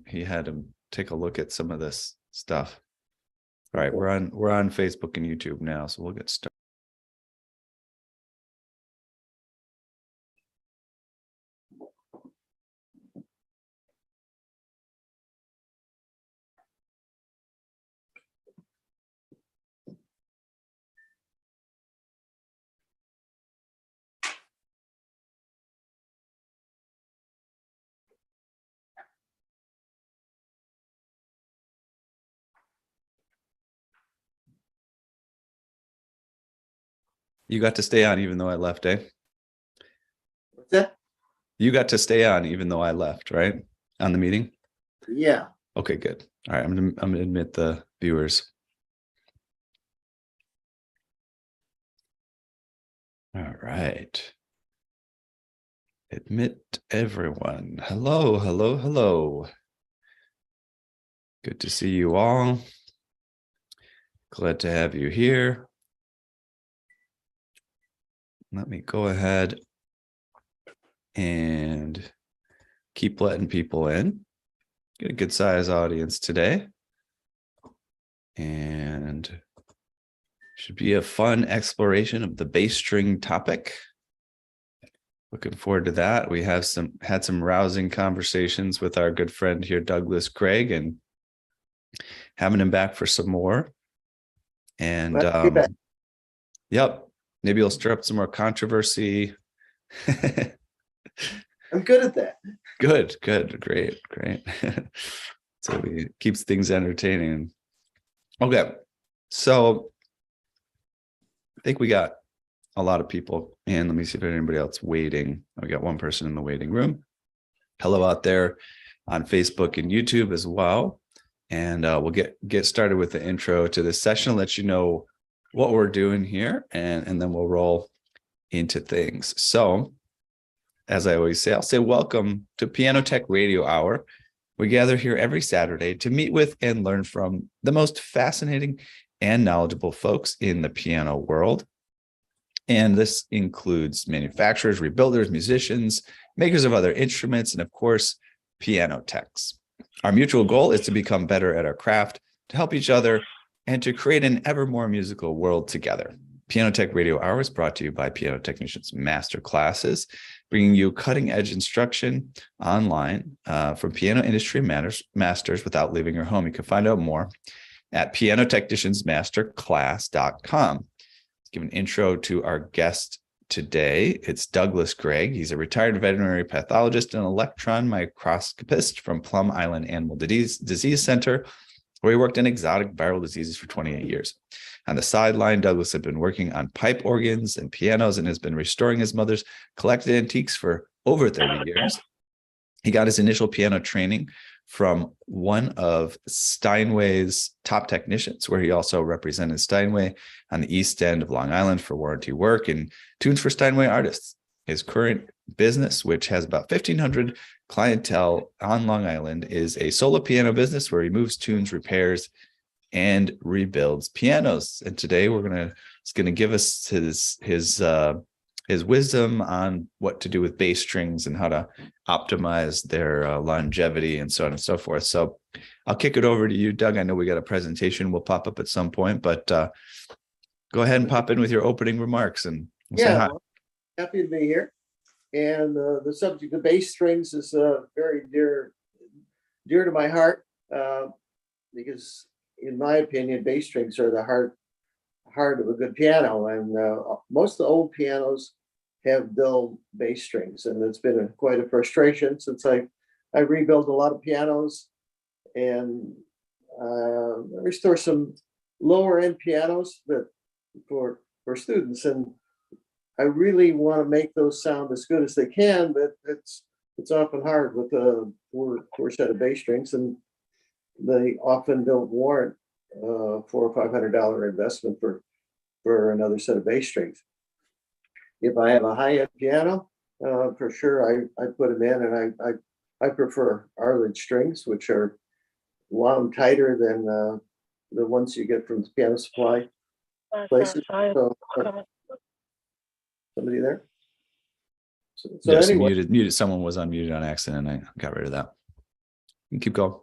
he had him take a look at some of this stuff. All right, we're on Facebook and YouTube now, so we'll get started. You got to stay on even though I left, eh? What's that? You got to stay on even though I left, right? On the meeting? Yeah. Okay, good. All right, I'm gonna admit the viewers. All right. Admit everyone. Hello, hello, hello. Good to see you all. Glad to have you here. Let me go ahead and keep letting people in. Get a good size audience today. And should be a fun exploration of the bass string topic. Looking forward to that. We have had some rousing conversations with our good friend here, Douglas Craig, and having him back for some more. And yep, maybe he'll stir up some more controversy. I'm good at that. Good, great. So it keeps things entertaining. Okay, so I think we got a lot of people, and let me see if there's anybody else waiting. We got one person in the waiting room. Hello out there on Facebook and YouTube as well. And we'll get started with the intro to this session, let you know what we're doing here, and then we'll roll into things. So as I always say, I'll say welcome to Piano Tech Radio Hour. We gather here every Saturday to meet with and learn from the most fascinating and knowledgeable folks in the piano world. And this includes manufacturers, rebuilders, musicians, makers of other instruments, and of course, piano techs. Our mutual goal is to become better at our craft, to help each other, and to create an ever more musical world together. Piano Tech Radio Hour is brought to you by Piano Technicians Master Classes, bringing you cutting-edge instruction online from piano industry masters without leaving your home. You can find out more at pianotechniciansmasterclass.com. Let's give an intro to our guest today. It's Douglas Craig. He's a retired veterinary pathologist and electron microscopist from Plum Island Animal Disease Center, where he worked in exotic viral diseases for 28 years. On the sideline, Douglas had been working on pipe organs and pianos and has been restoring his mother's collected antiques for over 30 years. He got his initial piano training from one of Steinway's top technicians, where he also represented Steinway on the East End of Long Island for warranty work and tunes for Steinway artists. His current business, which has about 1,500 clientele on Long Island, is a solo piano business where he moves, tunes, repairs, and rebuilds pianos. And today he's gonna give us his wisdom on what to do with bass strings and how to optimize their longevity and so on and so forth. So I'll kick it over to you, Doug. I know we got a presentation will pop up at some point, but go ahead and pop in with your opening remarks and say hi. Well, happy to be here. And the subject of bass strings is very dear to my heart because, in my opinion, bass strings are the heart of a good piano. And most of the old pianos have dull bass strings, and it's been quite a frustration since I rebuilt a lot of pianos and restore some lower end pianos that for students, and I really want to make those sound as good as they can, but it's often hard with a poor set of bass strings, and they often don't warrant $400 or $500 investment for another set of bass strings. If I have a high-end piano, for sure I put them in, and I prefer Arledge strings, which are wound tighter than the ones you get from the piano supply places. So, somebody there? So Yes, anyway, muted. Someone was unmuted on accident. I got rid of that. You keep going.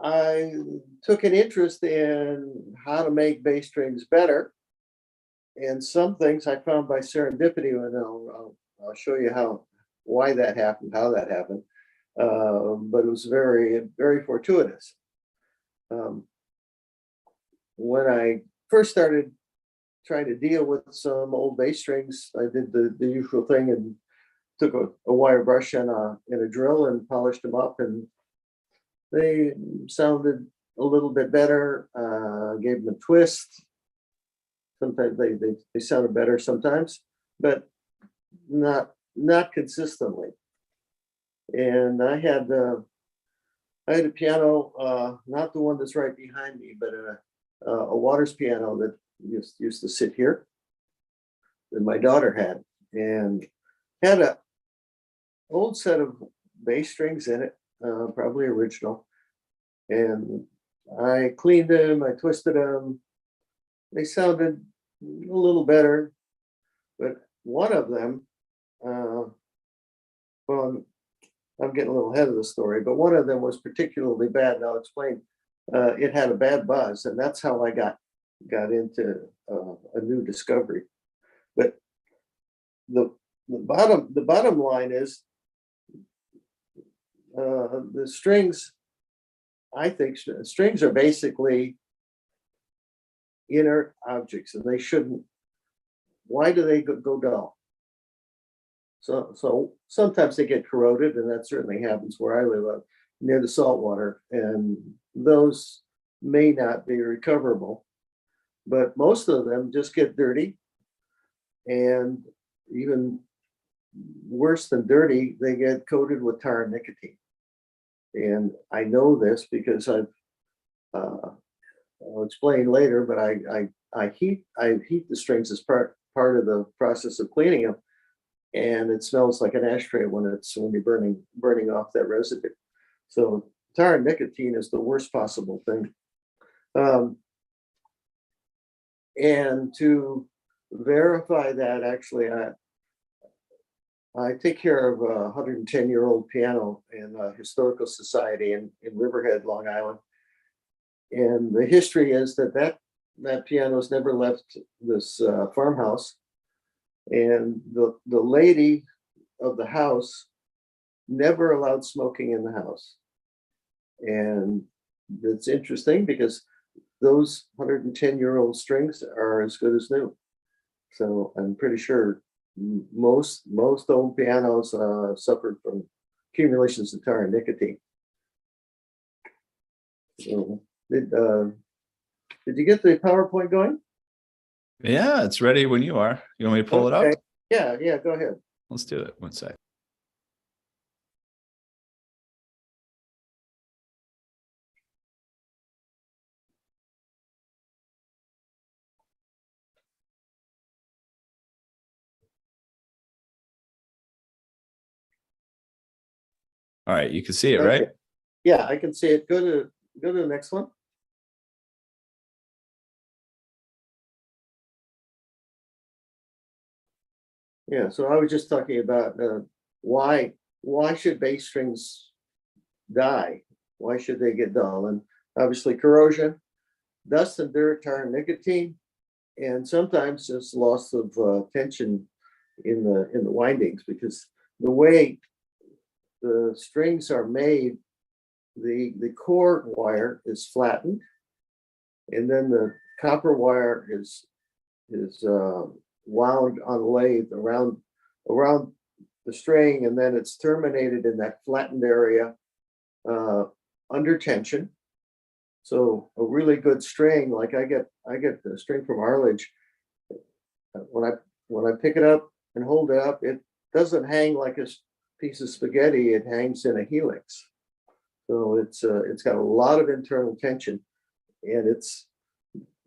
I took an interest in how to make bass strings better. And some things I found by serendipity, and I'll show you why that happened, how that happened. But it was very, very fortuitous. When I first started trying to deal with some old bass strings, I did the usual thing and took a wire brush and a drill and polished them up, and they sounded a little bit better. Gave them a twist. Sometimes they sounded better sometimes, but not consistently. And I had a piano, not the one that's right behind me, but a Waters piano that used to sit here that my daughter had, and had a old set of bass strings in it, probably original. And I cleaned them, I twisted them. They sounded a little better, but one of them, well, I'm getting a little ahead of the story, but one of them was particularly bad, and I'll explain. It had a bad buzz, and that's how I got into a new discovery. But the bottom line is, the strings, I think strings are basically inert objects, and they shouldn't. Why do they go dull? So sometimes they get corroded, and that certainly happens where I live, near the salt water, and those may not be recoverable. But most of them just get dirty, and even worse than dirty, they get coated with tar and nicotine. And I know this because I'll explain later, but I heat the strings as part of the process of cleaning them, and it smells like an ashtray when you're burning off that residue. So tar and nicotine is the worst possible thing. And to verify that, actually, I take care of a 110-year-old piano in a historical society in Riverhead, Long Island. And the history is that piano's never left this farmhouse. And the lady of the house never allowed smoking in the house. And it's interesting because those 110-year-old strings are as good as new. So I'm pretty sure most old pianos suffered from accumulations of tar and nicotine. So, did you get the PowerPoint going? Yeah, it's ready when you are. You want me to pull it up? Yeah, go ahead. Let's do it. One sec. All right, you can see it, right? Yeah, I can see it. Go to the next one. Yeah, so I was just talking about why should bass strings die? Why should they get dull? And obviously corrosion, dust and dirt, tar and nicotine, and sometimes just loss of tension in the windings, because the way the strings are made, the core wire is flattened, and then the copper wire is wound on a lathe around the string, and then it's terminated in that flattened area under tension. So a really good string, like I get the string from Arledge, when I pick it up and hold it up, it doesn't hang like a piece of spaghetti. It hangs in a helix. So it's got a lot of internal tension, and it's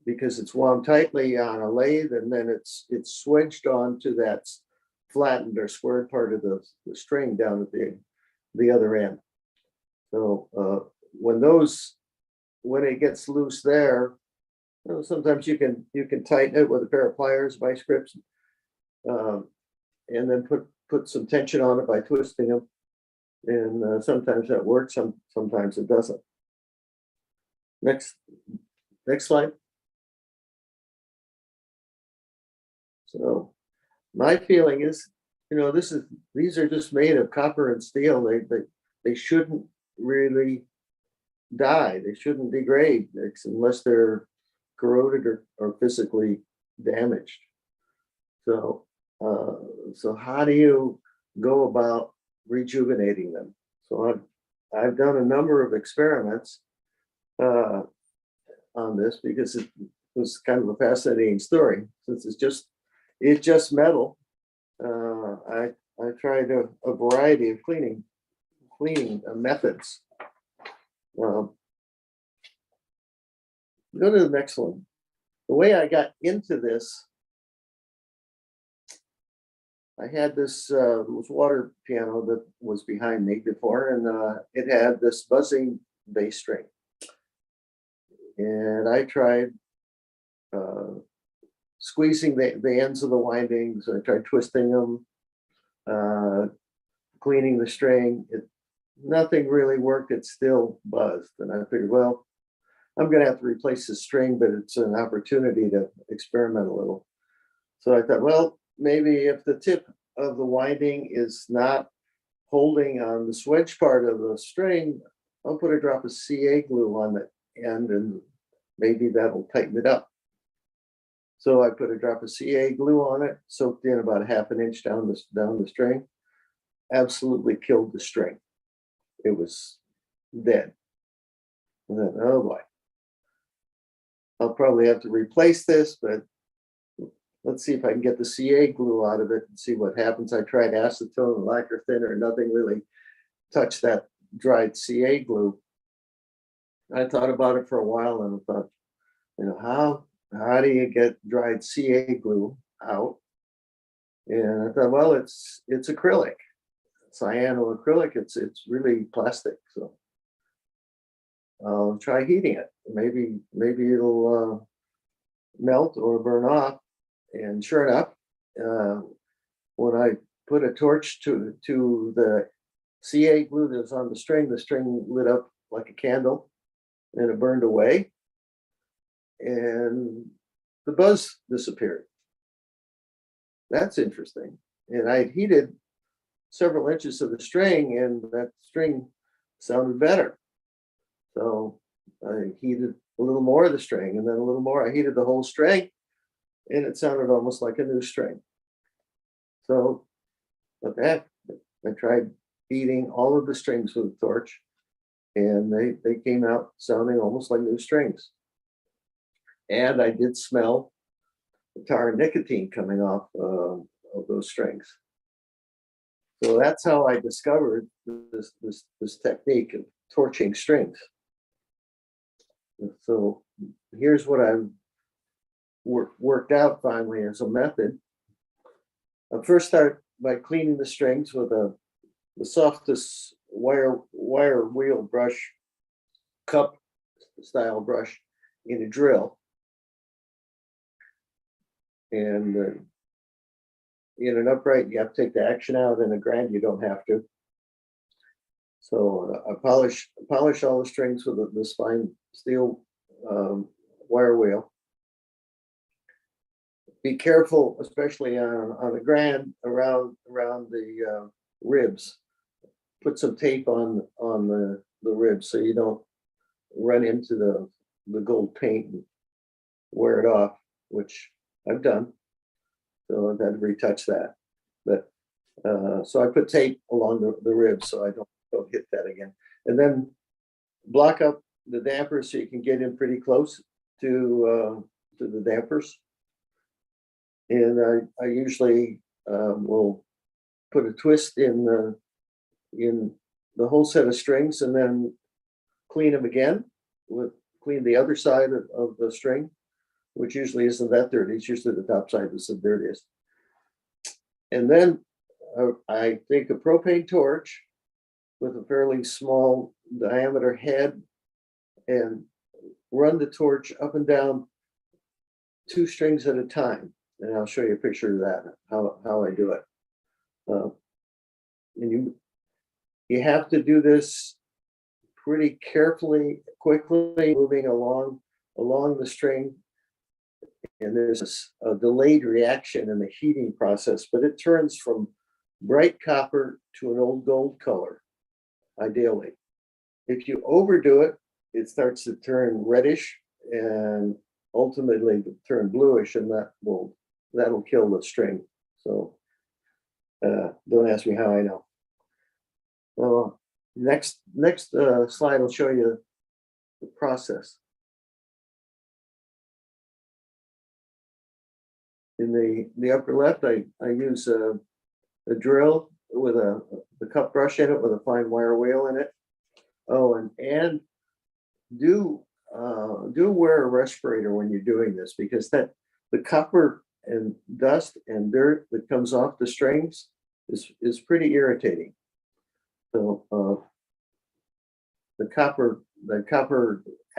because it's wound tightly on a lathe, and then it's swedged onto that flattened or squared part of the string down at the other end. So when it gets loose there, sometimes you can tighten it with a pair of pliers, vice grips, and then put some tension on it by twisting them. And sometimes that works, sometimes it doesn't. Next slide. So my feeling is, these are just made of copper and steel. They shouldn't really die. They shouldn't degrade unless they're corroded or physically damaged. So, so how do you go about rejuvenating them? So I've done a number of experiments on this because it was kind of a fascinating story. Since it's just metal, I tried a variety of cleaning methods. Go to the next one. The way I got into this, I had this water piano that was behind me before, and it had this buzzing bass string. And I tried squeezing the ends of the windings. I tried twisting them, cleaning the string. Nothing really worked. It still buzzed. And I figured, well, I'm going to have to replace the string, but it's an opportunity to experiment a little. So I thought, well, maybe if the tip of the winding is not holding on the swedge part of the string, I'll put a drop of CA glue on the end and maybe that'll tighten it up. So I put a drop of CA glue on it, soaked in about a half an inch down the string, absolutely killed the string. It was dead. And then, oh boy, I'll probably have to replace this, but let's see if I can get the CA glue out of it and see what happens. I tried acetone and lacquer thinner, nothing really touched that dried CA glue. I thought about it for a while and I thought, how do you get dried CA glue out? And I thought, well, it's acrylic, cyanoacrylic. It's really plastic. So I'll try heating it. Maybe it'll melt or burn off. And sure enough, when I put a torch to the CA glue that was on the string lit up like a candle, and it burned away, and the buzz disappeared. That's interesting. And I heated several inches of the string, and that string sounded better. So I heated a little more of the string, and then a little more. I heated the whole string, and it sounded almost like a new string. So with that, I tried heating all of the strings with a torch, and they came out sounding almost like new strings. And I did smell the tar and nicotine coming off of those strings. So that's how I discovered this technique of torching strings. And so here's what I've worked out finally as a method. I first start by cleaning the strings with the softest wire wheel brush, cup style brush in a drill. And in an upright, you have to take the action out. In a grand, you don't have to. So I polish all the strings with the spine steel wire wheel. Be careful, especially on a grand, around the ribs. Put some tape on the ribs so you don't run into the gold paint and wear it off, which I've done. So I've had to retouch that. But so I put tape along the ribs so I don't hit that again. And then block up the dampers so you can get in pretty close to the dampers. And I usually will put a twist in the whole set of strings and then clean them again. Clean the other side of the string, which usually isn't that dirty. It's usually the top side that's the dirtiest. And then I take a propane torch with a fairly small diameter head and run the torch up and down 2 strings at a time. And I'll show you a picture of that, how I do it. And You have to do this pretty carefully, quickly, moving along the string. And there's a delayed reaction in the heating process, but it turns from bright copper to an old gold color, ideally. If you overdo it, it starts to turn reddish and ultimately turn bluish, and that'll kill the string. So don't ask me how I know. Next slide will show you the process. In the upper left, I use a drill with the cup brush in it with a fine wire wheel in it. Oh, and do wear a respirator when you're doing this, because the copper and dust and dirt that comes off the strings is pretty irritating. So the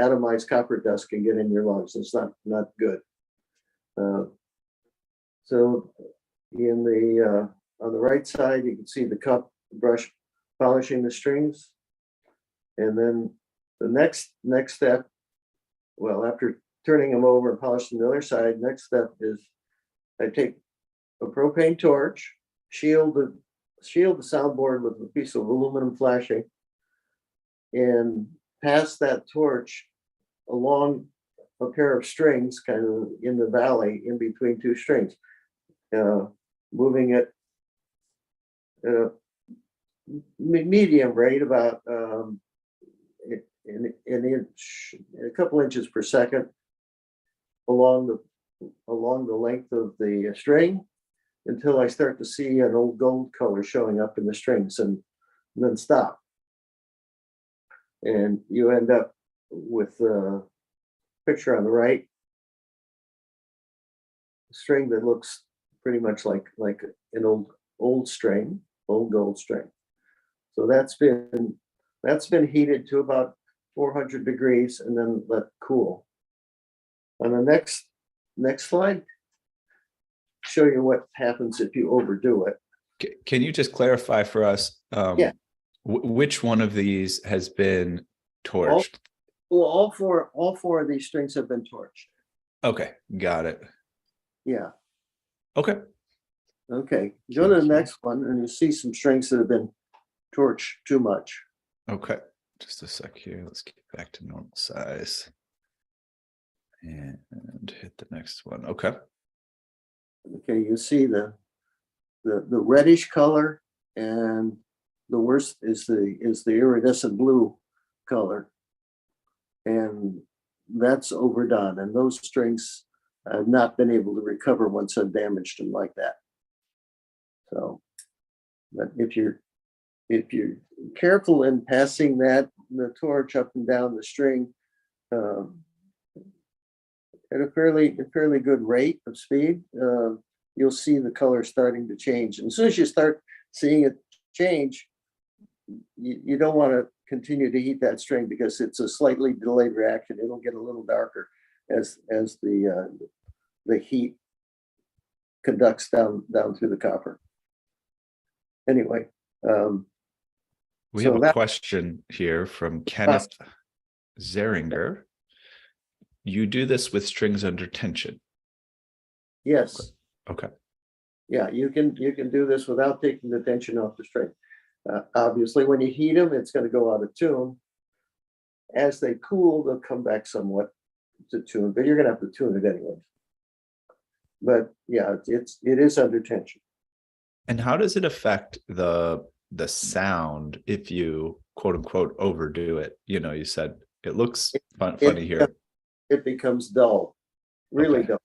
atomized copper dust can get in your lungs. It's not good. So in the on the right side, you can see the cup brush polishing the strings. And then the next step, well, after turning them over and polishing the other side, next step is I take a propane torch, shield the soundboard with a piece of aluminum flashing, and pass that torch along a pair of strings, kind of in the valley in between two strings, moving it at a medium rate, about a couple inches per second along the length of the string, until I start to see an old gold color showing up in the strings, and then stop. And you end up with a picture on the right, a string that looks pretty much like an old gold string. So that's been heated to about 400 degrees and then let cool. On the next slide, show you what happens if you overdo it. Can you just clarify for us? Yeah. Which one of these has been torched? All four of these strings have been torched. Okay, got it. Yeah. Okay. Okay. Go to the next one, and you see some strings that have been torched too much. Okay. Just a sec here. Let's get back to normal size. And hit the next one. Okay. Okay, you see the reddish color, and the worst is the iridescent blue color, and that's overdone. And those strings have not been able to recover once I've damaged them like that. So, but if you're careful in passing the torch up and down the string at a fairly good rate of speed, you'll see the color starting to change. And as soon as you start seeing it change, you don't want to continue to heat that string, because it's a slightly delayed reaction. It'll get a little darker as the heat conducts down through the copper. Anyway, we have a question here from Kenneth Zeringer. You do this with strings under tension? Yes. Okay. Yeah, you can do this without taking the tension off the string. Obviously, when you heat them, it's going to go out of tune. As they cool, they'll come back somewhat to tune, but you're going to have to tune it anyway. But yeah, it is under tension. And how does it affect the sound if you quote unquote overdo it? You know, you said it looks funny here. It becomes dull, really dull.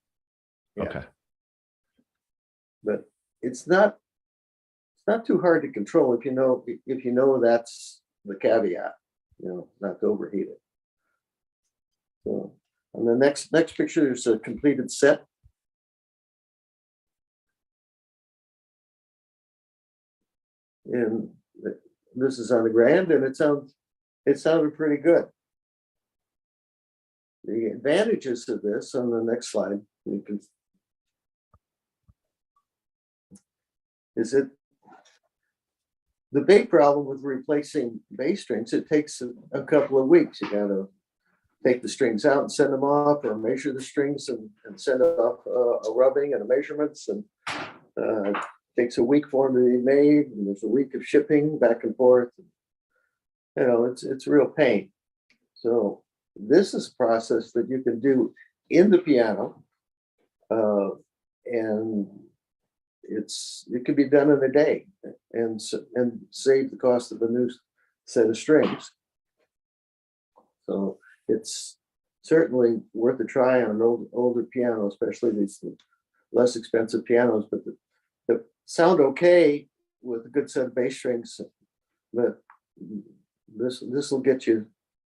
Yeah. Okay. But it's not too hard to control if you know that's the caveat, not to overheat it. So on the next picture, there's a completed set. And this is on the Grand, and it sounded pretty good. The advantages of this on the next slide, The big problem with replacing bass strings, it takes a couple of weeks. You gotta take the strings out and send them off, or measure the strings and send off a rubbing and a measurements, and takes a week for them to be made, and there's a week of shipping back and forth. You know, it's a real pain. So this is a process that you can do in the piano, and it can be done in a day, and save the cost of a new set of strings. So it's certainly worth a try on an older piano, especially these less expensive pianos, but that sound okay with a good set of bass strings. But this will get you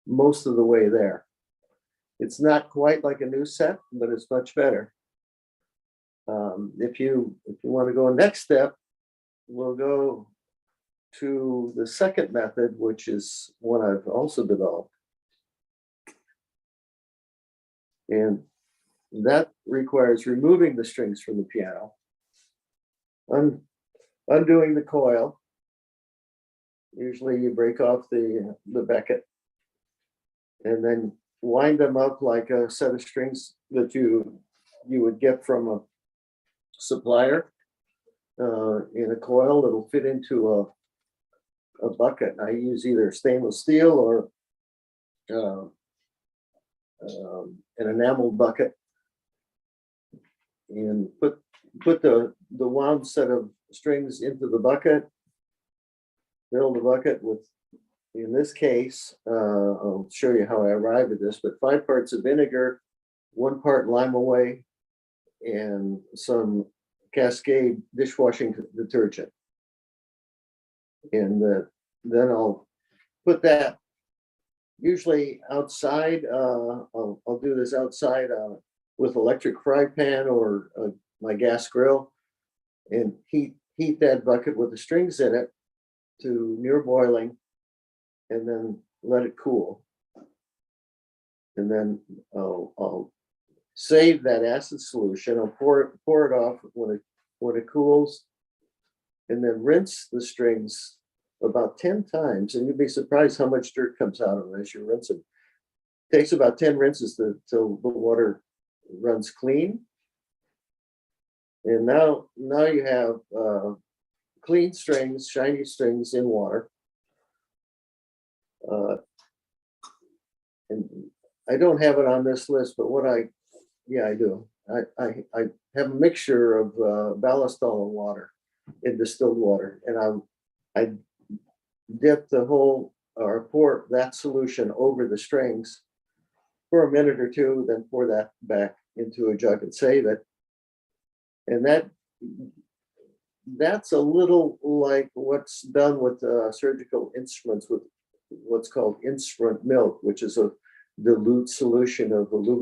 most of the way there. It's not quite like a new set, but it's much better. If you want to go next step, we'll go to the second method, which is one I've also developed. And that requires removing the strings from the piano, undoing the coil. Usually you break off the becket, and then wind them up like a set of strings that you would get from a supplier in a coil that'll fit into a bucket. I use either stainless steel or an enamel bucket, and put the wound set of strings into the bucket, fill the bucket with, in this case, I'll show you how I arrived at this, but 5 parts of vinegar, 1 part Lime-A-Way, and some Cascade dishwashing detergent. And then I'll put that usually outside. I'll do this outside with electric fry pan or my gas grill, and heat that bucket with the strings in it to near boiling, and then let it cool. And then I'll save that acid solution. I'll pour it off when it cools, and then rinse the strings about 10 times, and you'd be surprised how much dirt comes out of them as you rinse them. It takes about 10 rinses till the water runs clean. And now you have clean strings, shiny strings in water. And I don't have it on this list, but I do. I have a mixture of ballastol and water, in distilled water, and I dip the whole, or pour that solution over the strings for a minute or two, then pour that back into a jug and save it. And that's a little like what's done with surgical instruments with what's called instrument milk, which is a dilute solution of aluminum